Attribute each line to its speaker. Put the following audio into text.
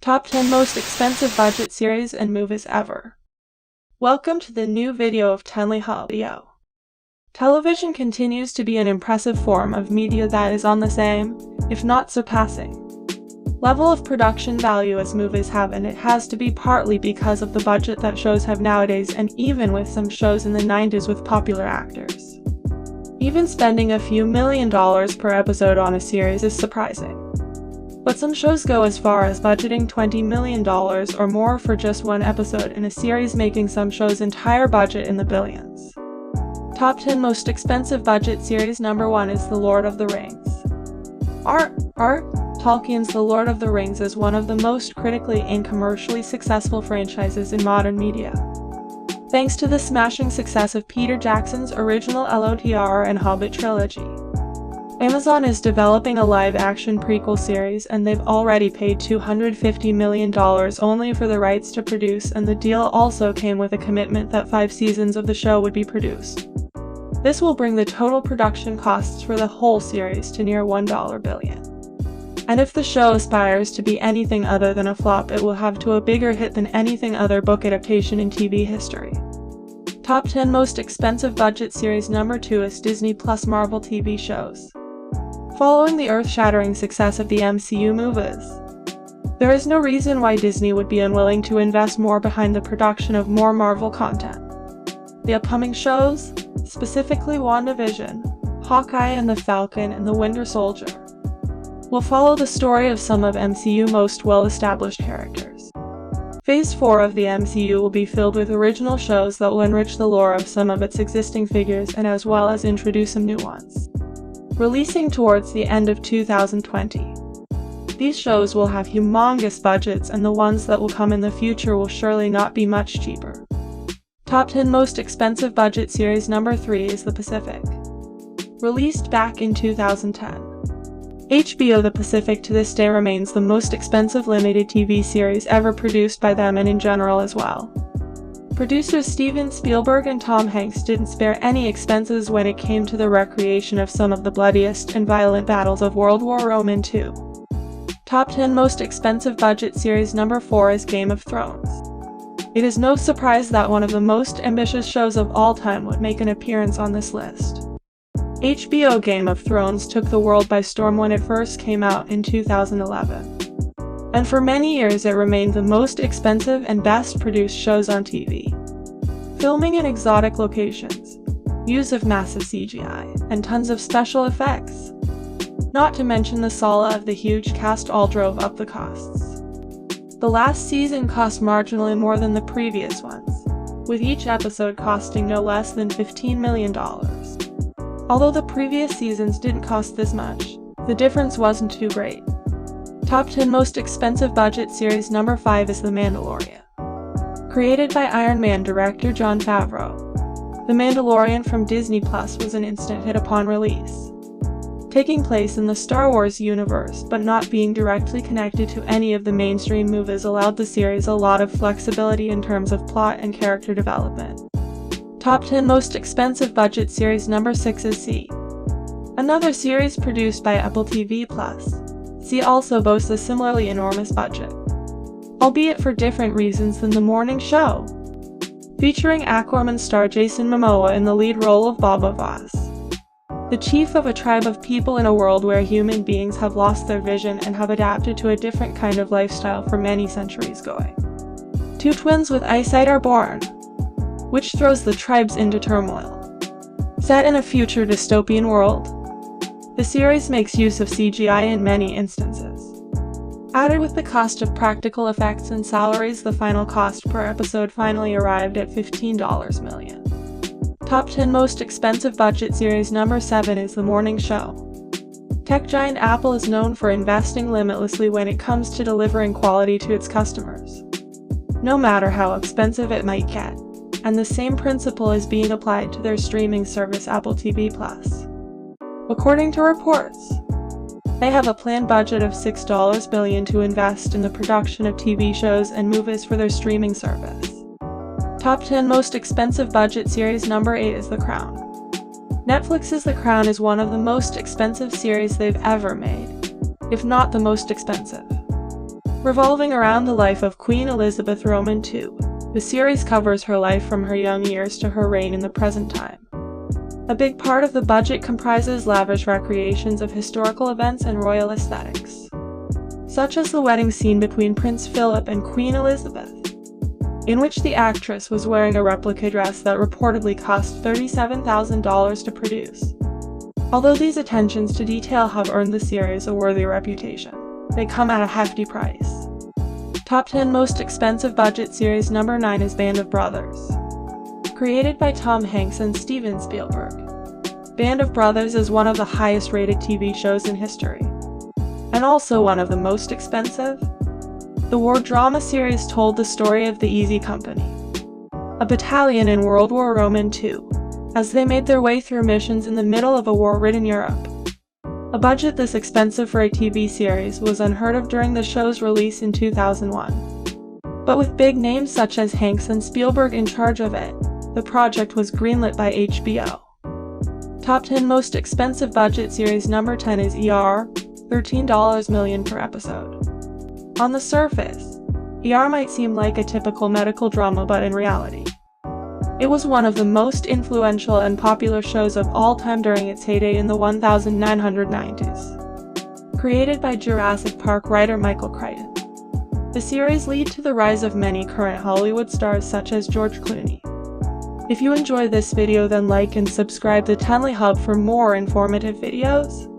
Speaker 1: Top 10 Most Expensive Budget Series and Movies Ever. Welcome to the new video of Tenley Video. Television continues to be an impressive form of media that is on the same, if not surpassing, level of production value as movies have, and it has to be partly because of the budget that shows have nowadays, and even with some shows in the 90s with popular actors. Even spending a few $1 million per episode on a series is surprising. But some shows go as far as budgeting $20 million or more for just one episode in a series, making some shows' entire budget in the billions. Top 10 Most Expensive Budget Series. Number 1 is The Lord of the Rings. Tolkien's The Lord of the Rings is one of the most critically and commercially successful franchises in modern media. Thanks to the smashing success of Peter Jackson's original LOTR and Hobbit trilogy, Amazon is developing a live-action prequel series, and they've already paid $250 million only for the rights to produce, and the deal also came with a commitment that 5 seasons of the show would be produced. This will bring the total production costs for the whole series to near $1 billion. And if the show aspires to be anything other than a flop, it will have to a bigger hit than anything other book adaptation in TV history. Top 10 Most Expensive Budget Series. Number 2 is Disney Plus Marvel TV shows. Following the earth-shattering success of the MCU movies, there is no reason why Disney would be unwilling to invest more behind the production of more Marvel content. The upcoming shows, specifically WandaVision, Hawkeye and the Falcon and the Winter Soldier, will follow the story of some of MCU's most well-established characters. Phase 4 of the MCU will be filled with original shows that will enrich the lore of some of its existing figures and as well as introduce some new ones. Releasing towards the end of 2020. These shows will have humongous budgets, and the ones that will come in the future will surely not be much cheaper. Top 10 Most Expensive Budget Series. Number 3 is The Pacific. Released back in 2010. HBO The Pacific to this day remains the most expensive limited TV series ever produced by them, and in general as well. Producers Steven Spielberg and Tom Hanks didn't spare any expenses when it came to the recreation of some of the bloodiest and violent battles of World War II. Top 10 Most Expensive Budget Series. Number 4 is Game of Thrones. It is no surprise that one of the most ambitious shows of all time would make an appearance on this list. HBO Game of Thrones took the world by storm when it first came out in 2011. And for many years it remained the most expensive and best produced shows on TV. Filming in exotic locations, use of massive CGI, and tons of special effects. Not to mention the sala of the huge cast all drove up the costs. The last season cost marginally more than the previous ones, with each episode costing no less than $15 million. Although the previous seasons didn't cost this much, the difference wasn't too great. Top 10 Most Expensive Budget Series. Number 5 is The Mandalorian. Created by Iron Man director Jon Favreau, The Mandalorian from Disney Plus was an instant hit upon release. Taking place in the Star Wars universe but not being directly connected to any of the mainstream movies allowed the series a lot of flexibility in terms of plot and character development. Top 10 Most Expensive Budget Series. Number 6 is See. Another series produced by Apple TV+. See also boasts a similarly enormous budget, albeit for different reasons than The Morning Show, featuring Aquaman star Jason Momoa in the lead role of Boba Voss, the chief of a tribe of people in a world where human beings have lost their vision and have adapted to a different kind of lifestyle for many centuries going. 2 twins with eyesight are born, which throws the tribes into turmoil. Set in a future dystopian world, the series makes use of CGI in many instances. Added with the cost of practical effects and salaries, the final cost per episode finally arrived at $15 million. Top 10 Most Expensive Budget Series. Number 7 is The Morning Show. Tech giant Apple is known for investing limitlessly when it comes to delivering quality to its customers, no matter how expensive it might get, and the same principle is being applied to their streaming service Apple TV+. According to reports, they have a planned budget of $6 billion to invest in the production of TV shows and movies for their streaming service. Top 10 Most Expensive Budget Series. Number 8 is The Crown. Netflix's The Crown is one of the most expensive series they've ever made, if not the most expensive. Revolving around the life of Queen Elizabeth Roman II, the series covers her life from her young years to her reign in the present time. A big part of the budget comprises lavish recreations of historical events and royal aesthetics, such as the wedding scene between Prince Philip and Queen Elizabeth, in which the actress was wearing a replica dress that reportedly cost $37,000 to produce. Although these attentions to detail have earned the series a worthy reputation, they come at a hefty price. Top 10 Most Expensive Budget Series. Number 9 is Band of Brothers. Created by Tom Hanks and Steven Spielberg, Band of Brothers is one of the highest-rated TV shows in history, and also one of the most expensive. The war drama series told the story of the Easy Company, a battalion in World War II, as they made their way through missions in the middle of a war-ridden Europe. A budget this expensive for a TV series was unheard of during the show's release in 2001. But with big names such as Hanks and Spielberg in charge of it, the project was greenlit by HBO. Top 10 Most Expensive Budget Series. Number 10 is ER, $13 million per episode. On the surface, ER might seem like a typical medical drama, but in reality, it was one of the most influential and popular shows of all time during its heyday in the 1990s. Created by Jurassic Park writer Michael Crichton, the series led to the rise of many current Hollywood stars such as George Clooney. If you enjoy this video, then like and subscribe to Tenley Hub for more informative videos.